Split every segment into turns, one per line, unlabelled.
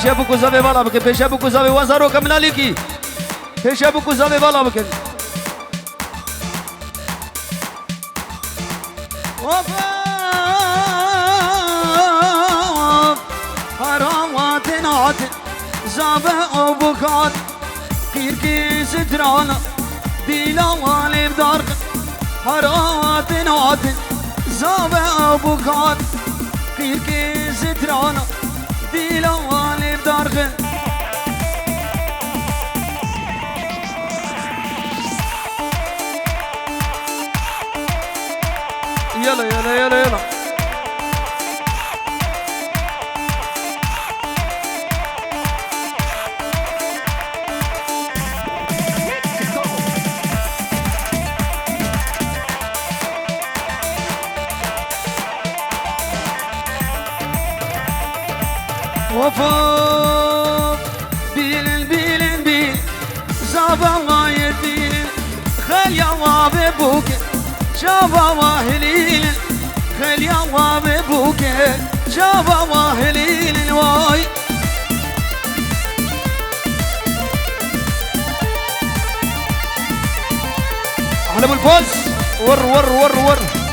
پیش بکو زاوی بالا بکن پیش بکو زاوی وزارو کمنالی کی پیش بکو زاوی بالا بکن حرامات نات زاوی او بکات قیر کی سترانا دیلا والی بدار حرامات نات زاوی او بکات قیر کی سترانا دیلا والی بدار يلا يلا يلا يلا وفوق بيل زابا غاير بيل خليا وابي بوك شابا واهلين خليا وابي بوك شابا واهلين واي احلى بالفوز ور ور ور ور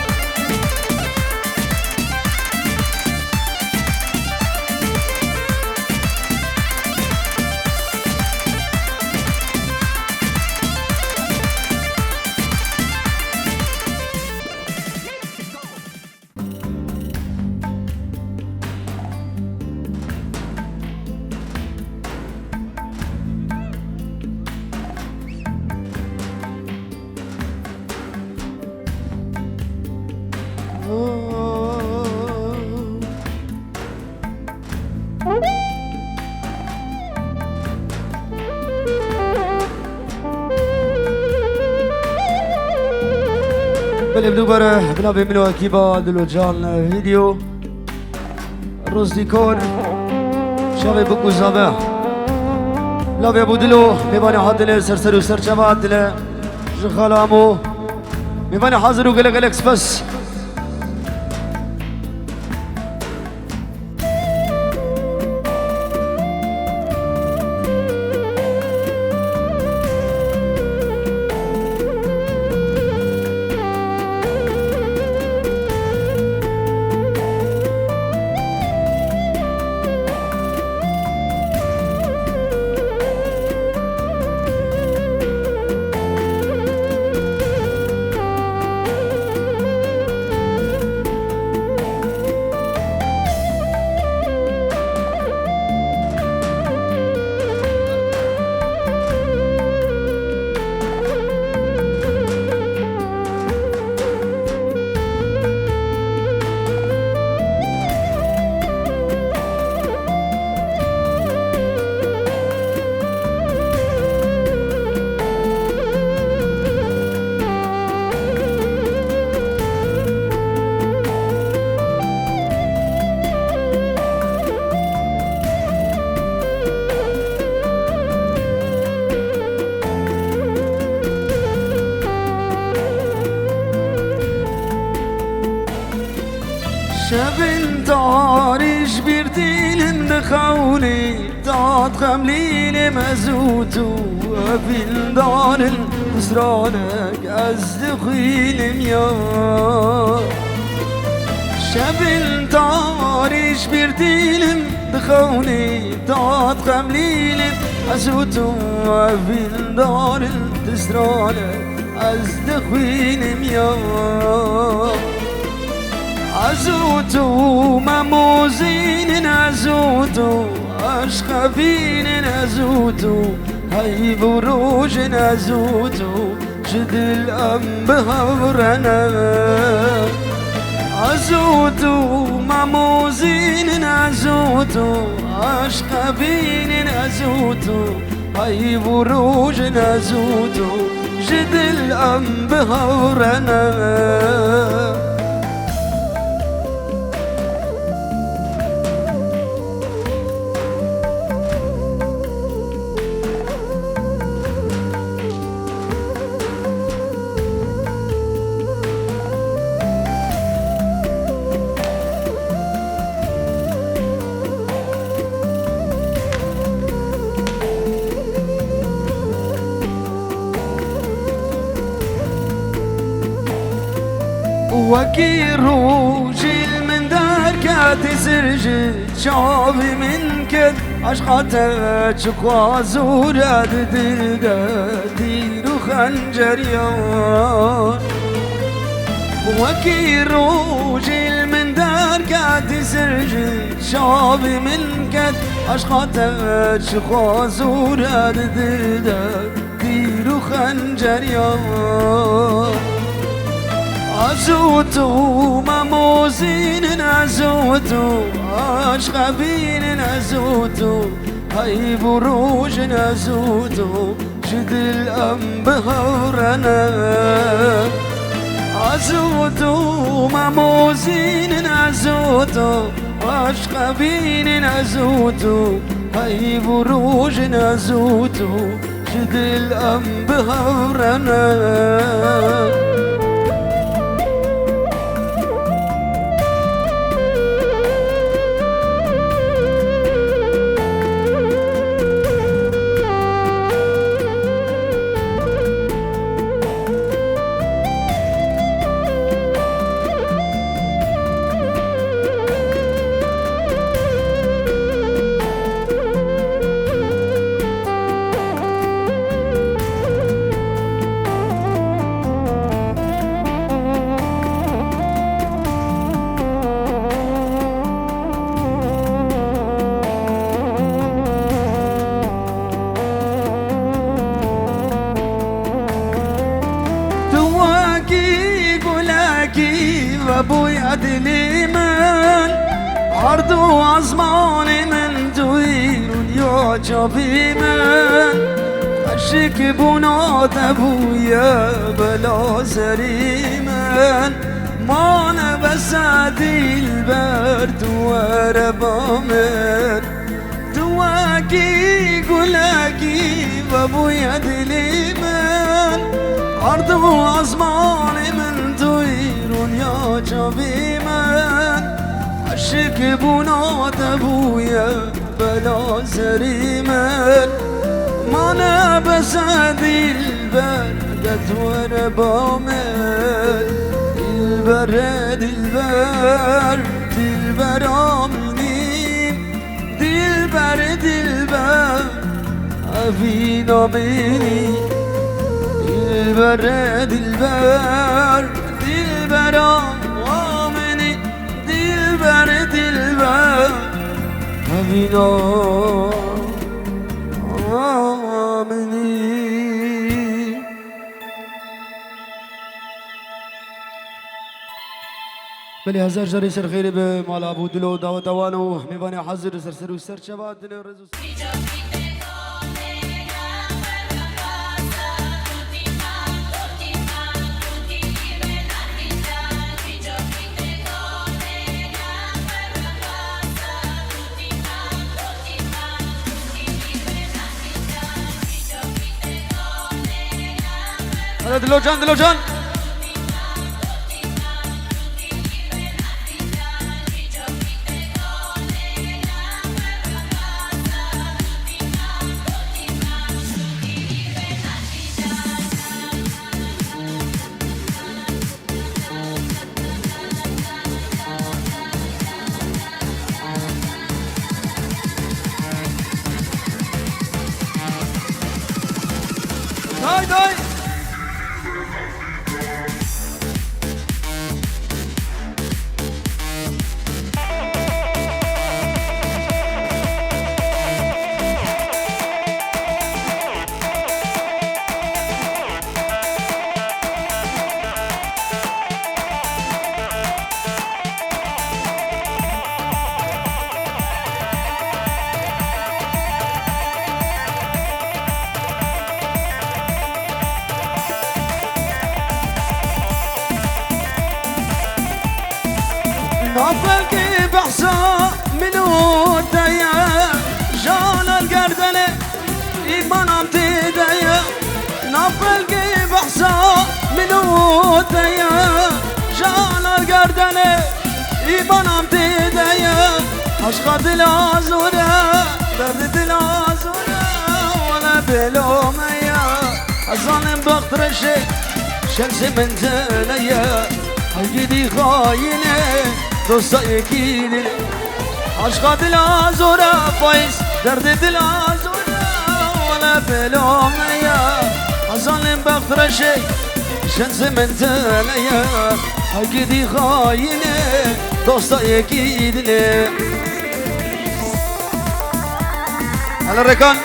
بلي بره بنابي منو اكيبا دلو جان فيديو روز ديكور شابي بكو زابا لابي ابو دلو ميباني حاضر سرسر وسر جماعت دل جخالامو ميباني حاضر وقلق الاكس بس شبن دارش بیر دیلم دخونی داد خملین مزوتو افیل دارن مزرانک از دخیلم یا شبن دارش بیر دیلم دخونی داد خملین مزوتو افیل دارن مزرانک از دخیلم یا عزوتو مموزين عزوتو أشخفين عزوتو هاي بروج عزوتو جد الأم بهورنا عزوتو مموزين عزوتو أشخفين عزوتو هاي بروج عزوتو جد الأم بهورنا وكي روجي من دركات سرجي شعبي من كد عشقاتك شقوا زورة دلداتي خنجر يوم وكي روجي من دركات سرجي شعبي من كد عشقاتك شقوا زورة دلداتي خنجر يوم عزوتو مموزين عزوتو عشقبين عزوتو هاي بروج عزوتو شد الأم بهورنا عزوتو مموزين عزوتو عشقبين عزوتو هاي بروج عزوتو شد الأم بهورنا ابوي عدلي من عرض وعزمان من دوير يعجب من اشك بنات ابويا بلا زريمن ما انا بسعدي البرد وربا من دواكي قلاكي بابوي عدلي من عرض وعزمان من دوير يا جبي من عشق بنات ابويا بلا زريمن ما انا بسعدي البرد وانا بامل البرد البرد البرامني دلبر دلبر افينا بيني البرد دلبر دلبرام وامني دلبر دلبر افينا وامني. بلی هزار جاری سر خیلی به مال ابو دلو دعوت وانو میوانی حاضر سر سر و سر شبات دل رزو دلو جان دلو جان دای دای نافل کی بحثا منو دیا جان الگردنه ایمانم تدیا نافل کی بحثا منو دیا جان الگردنه ایمانم تدیا عشق دل آزوره درد دل آزوره ولا بلومیا ظالم بخترشي شمس من تنيا هجدي خاينة دوستا يكيدني عشق دلا زورا فايز درد دلا زورا ولا بلوم يا ظالم بخطر شيء شنز من تليا هجدي خاينة دوستا يكيدني على الركان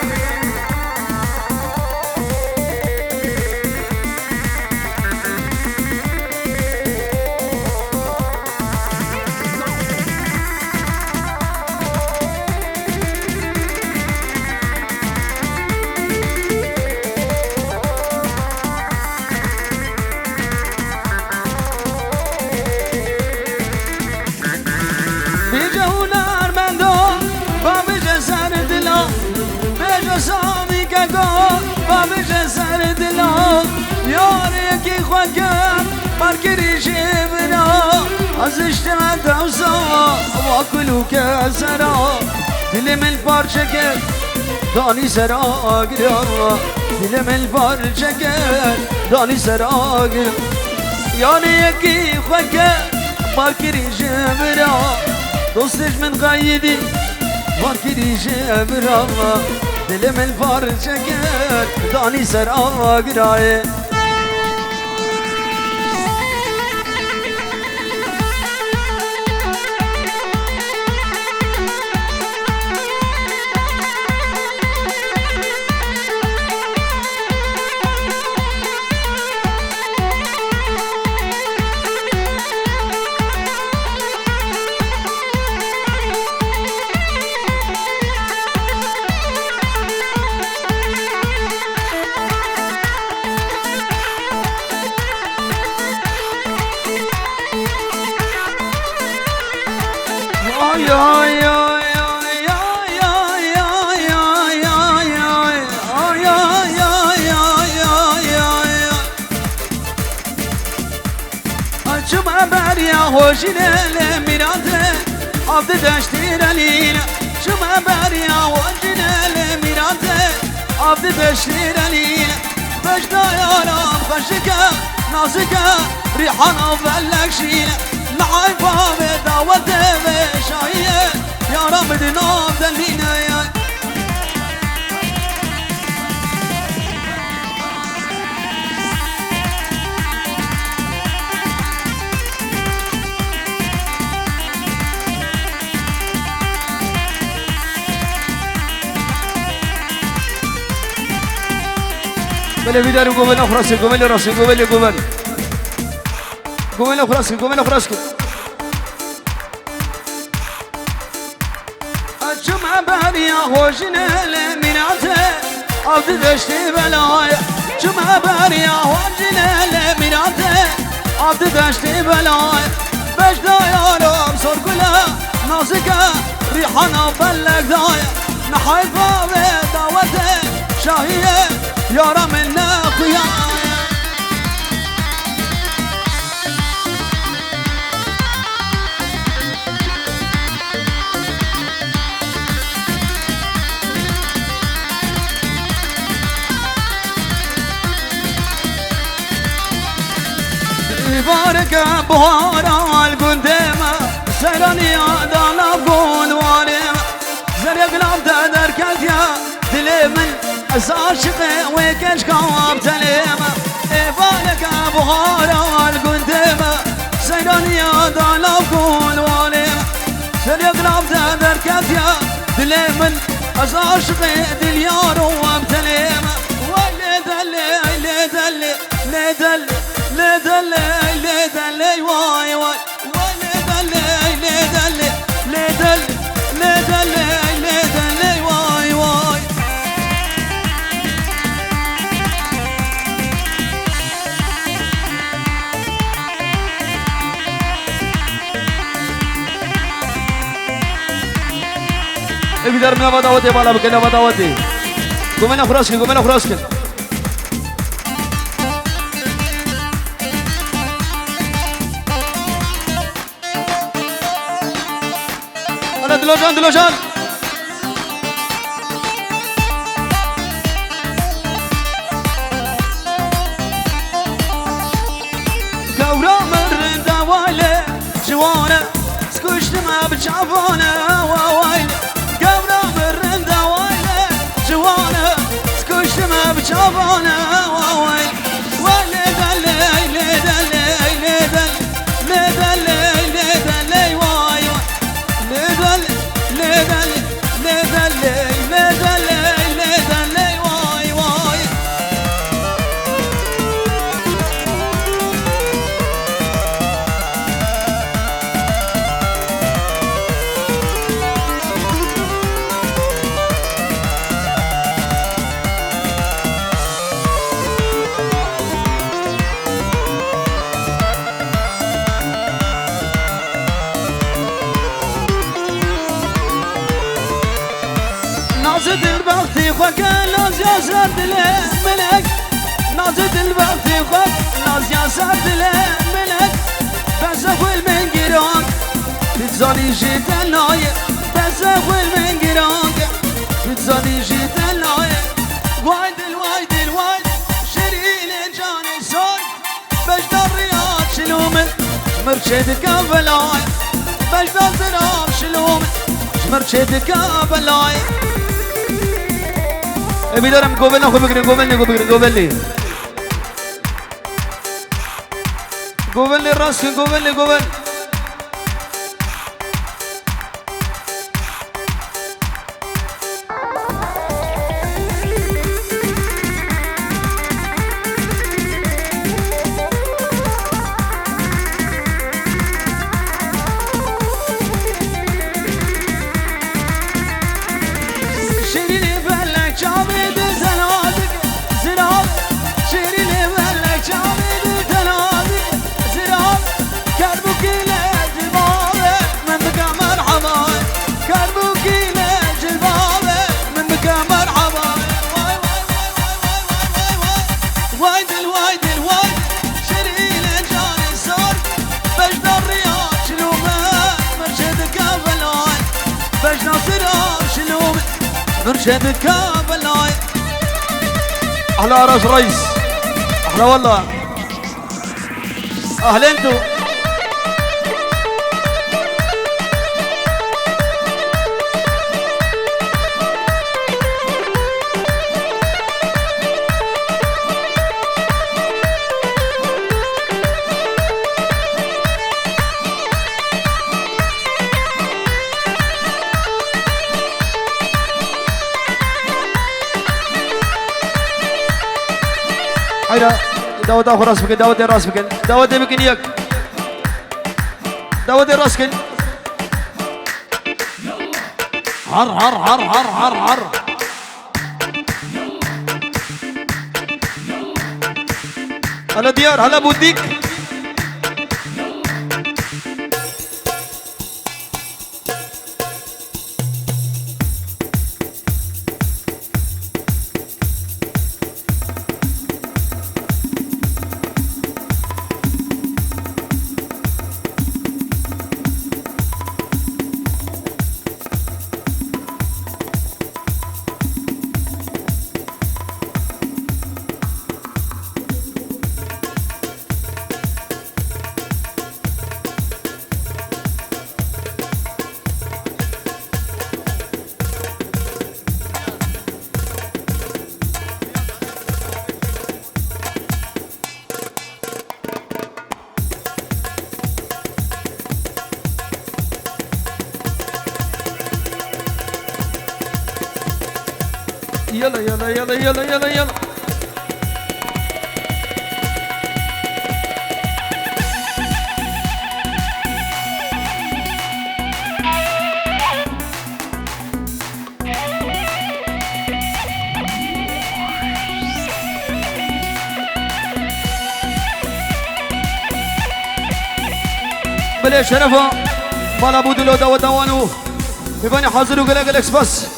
سامي كاكو بابي جسر دلا ياري كي خوكر مركري شبنا ازشت دوسا واكلو كسرا دل من پارچه دانی سرا گرا دل من پارچه دانی سرا گرا یاري كي خوكر مركري شبنا دوستش من قايدي مركري شبنا دلم الفرشة داني سر آقراي وجنا لميراته عبد دشتير لينا شما بريا وجنا لميراته عبد دشتير لينا بجدا يا رب خشكا نازكا ريحانا وبلك شينا معاي بابي دعوته بشاية يا رب دينا دلينا يا قومي بداري قومي لأخراسي قومي لراسي قومي لقومي قومي لأخراسي قومي لأخراسي الجمعة باريا خوشنا لميراته عبد دشتي بلايا جمعة باريا خوشنا لميراته عبد دشتي بلايا بجدا يا رب صور كلها نازكا ريحانا بلك دايا نحيف بابي دعوته شاهية يا رب منا خيا بارك بهارا القدامى سيراني دانا بقول واريما زريق لابد دركت يا دلي من عاشقي ويكش كواب تليمة بارك بهارا القدامى سيراني دانا بقول واريما زريق لابد دركت يا دلي من عاشقي دليار وابتليمة ويلي دلي لي دلي لي دلي لي دلي لي دلي واي واي لي دلي لي دلي لي دلي لي دلي لي دلي واي واي بدر من بداوتي بالا بكنا بداوتي قومنا خراسكن قومنا خراسكن دلوجان دلوجان كورا مردا بشافونه وويل قبره بالرنده ويله جوانه سكشتمه بشافونه وويل ويلي دلي دلي نازد البختي خوك ناز يا سرد ملك نازد البختي خوك ناز يا سرد ملك بس اخوي من قراك بتزاني جيت الناية بس اخوي من قراك بتزاني جيت الناية وايد الوايد الوايد شريل جاني صار بجد الرياض شلومن مرشدك بلاي بجد الزراب شلومن مرشدك بلاي میدارم گوبل نخو بگیرین گوبل راست کن گوبل مرشدك بلاي احلى راس رئيس احلى والله اهلا انتو داود اخو راس بكن داود راس بكن داود بكن ياك داود راس بكن هر هر هر هر هر هر هلا ديار هلا بوديك يلا يلا يلا يلا يلا يلا بلي شرفه مال ابو دلو داود دوانو يباني حاضر وقلق الاكسباس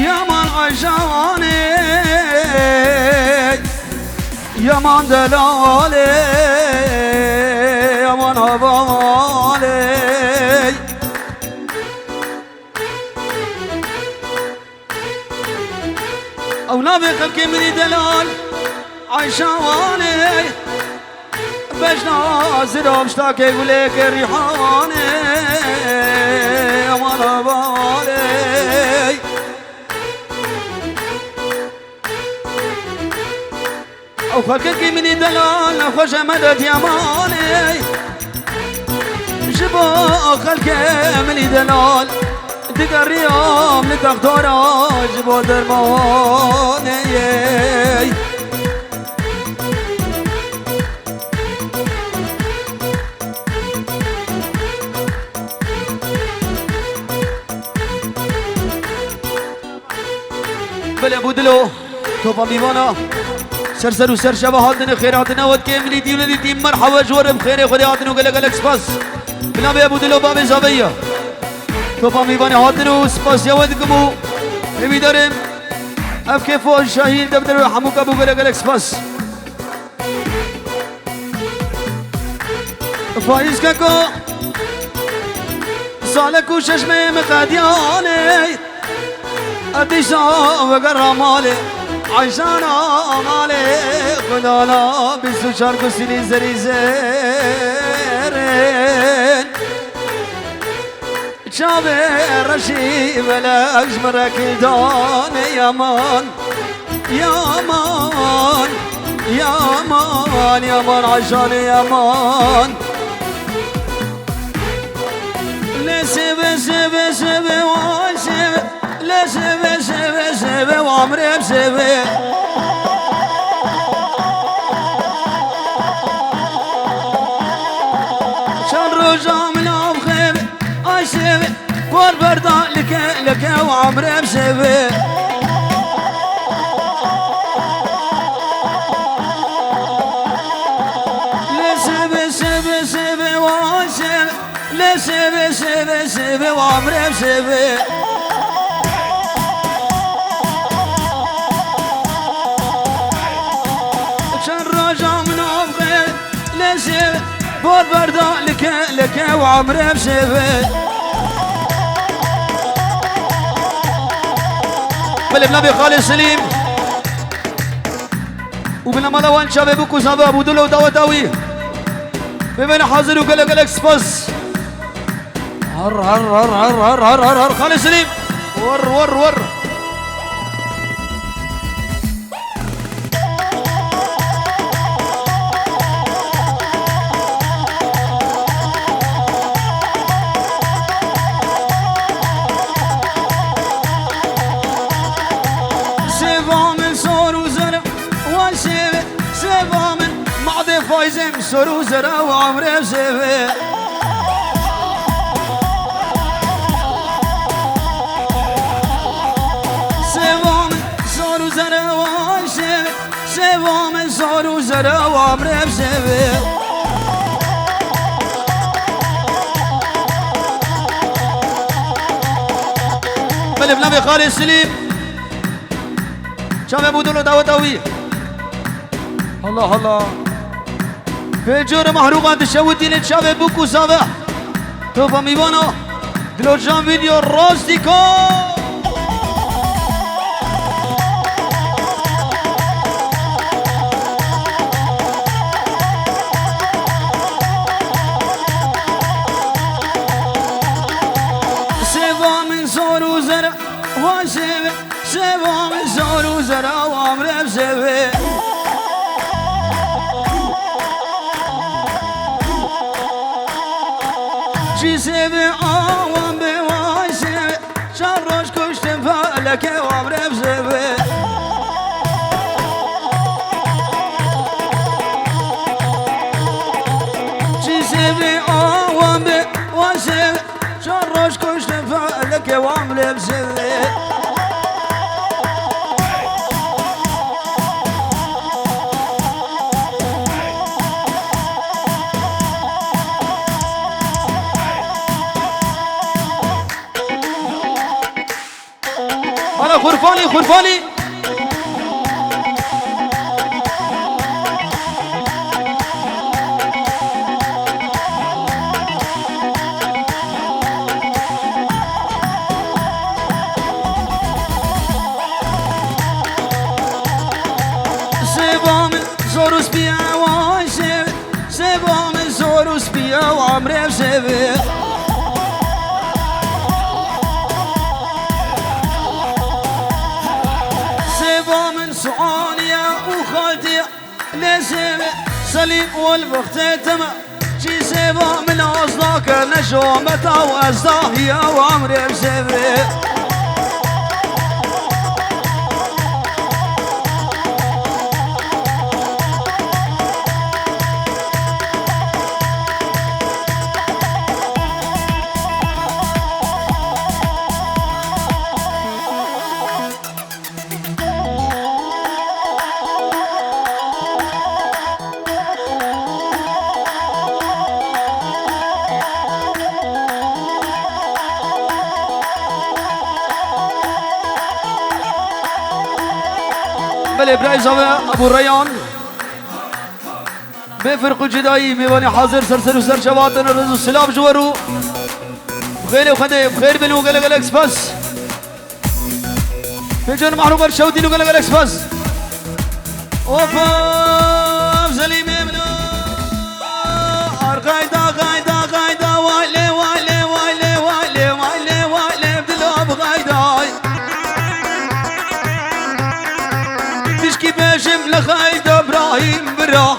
يا من عجاني يا من دلالي يا من هبالي بلابي خلقي مني دلال عيشاني بجنا زرا مشتاق يقولك ريحاني وانا بالي او خلقك مني دلال خوش مدد يماني شبا خلقك مني دلال دقر يوم لتختارا جبا درماني بله بودلو توبا ميوانا سر وسر شبه هاتنا خيراتنا وتكملي دي ولدي مرحبا جور بخير خدياتنا وقال لك سباس بلا بيه بودلو باب زاويه توبا ميوانا هاتنا سباس يا ودكمو نبي دارم اف كيفو شاهين دبدر حموك ابو قال لك سباس فايز كاكو سالك وششمه مقادياني اديشا وقرا مالي عشانا مالي خدانا بسو شاركو سيني زري زيرين شابي رشي بلاش مراكي داني يا مان يا مان يا مان يا مان عشاني يا مان لسبي سبي سبي واشبي لسبي سبي سبي وعمري بسبي شان رجع من أبخيبي أشبي كور بردا لك وعمري بسبي لسبي سبي سبي واشبي لسبي سبي سبي وعمري بسبي بور بردا لك وعمري بشبه بالبنبي خالد سليم وبنا ملوان شباب بوكو زابا بودلو داوتاوي بمن حاضر وقال لك سباس هر هر هر هر هر هر هر هر خالد سليم ور ور ور فايزم سرو زرا وعمري بسبي سوام سرو زرا وعشبي سوام سرو زرا وعمري بسبي بالبنبي خالد سليم شباب بودلو داوتاوي الله الله فجور محروقات الشوتين الشباب بوكو صباح توفا ميوانا دلوجان فيديو راستيكو سيفا من صور وزرع وشبه سيفا من صور وزرع وعمري بسبه سبي عوام بواشبي شروش كشتم فالك وعمري بسبي سبي عوام بواشبي شروش كشتم فالك وعمري بسبي خرفاني خرفاني زوروس بیا وای سوام زوروس بیا و عمرم سوی سوام سعانية وخالتي لسوي سليم والوقت تمام شي سيبا من أصداك نشومة وأصداهية وعمري بسيبي بله برای ابو ریان بفرق جدایی میوانی حاضر سرسر و سر شواتن رزو سلام جورو بخير وخده بخير بنو قلق الاكسباس بيجون محروق الشودين وقلق الاكسباس اوفا زليمي منو قايدة قايدة قايدة والي والي والي والي والي والي بدلو بغايدة تشكي باشم لخايدة ابراهيم برا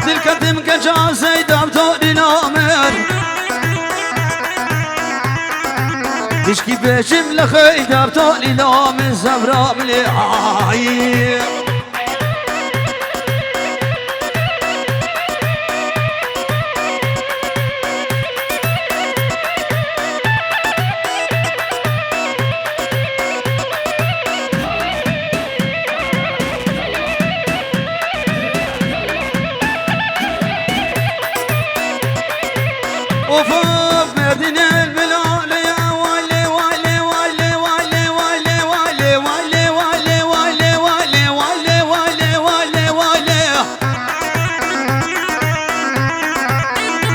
تلك كجا زيدة بتولي نامر تشكي باشم لخايدة بتولي نامر زبرا مليحاي وفوق مدينة البلاد يا والي والي والي والي والي والي والي والي والي والي والي والي والي والي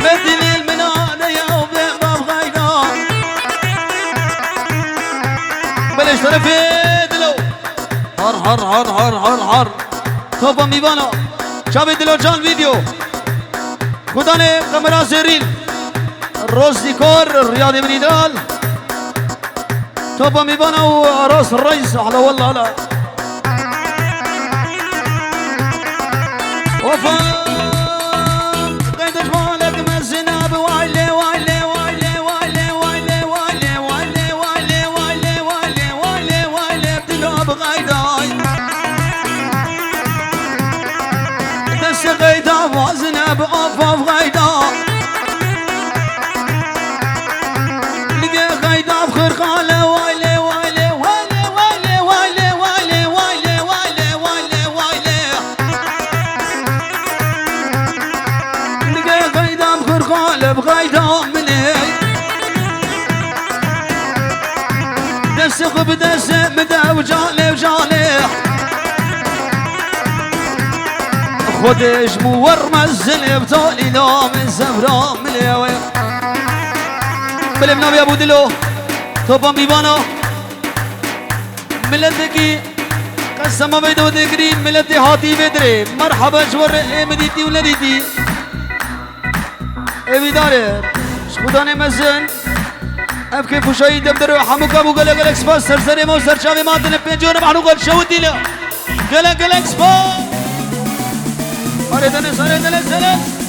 مدينة البلاد يا وباب غيدا بلش طرفي دلو هر هر هر هر هر هر توبا ميبانا شابي دلو جان فيديو خداني كاميرا زيرين روز ديكور رياضي من يدال توبا ميبانا وراس الرئيس على والله لا وفا قيد جمالك مزناب والي والي والي والي والي والي والي والي والي والي والي والي بدلو بغيداي دس غيدا وزناب اوفا بغيدا خرقالة والي والي والي والي والي والي والي والي والي والي لقى غيدام خرقالة بغيدام مني دسخ بدس مدى وجالي وجالي خدش مورمز اللي بطولي لو من زفرا مليوي بلي بنابي ابو دلو توبا ميبانا ملتكي قسما بيدو ذكرين ملتي هاتي بدري مرحبا شور مديتي ولديتي اي بداري شخداني مزن اف كيف وشاي دبدرو حموكا ابو قلق الاكسباس سرسري مو سرشاوي ماتن بيجون محنوقا الشودي له قلق الاكسباس ساري دلس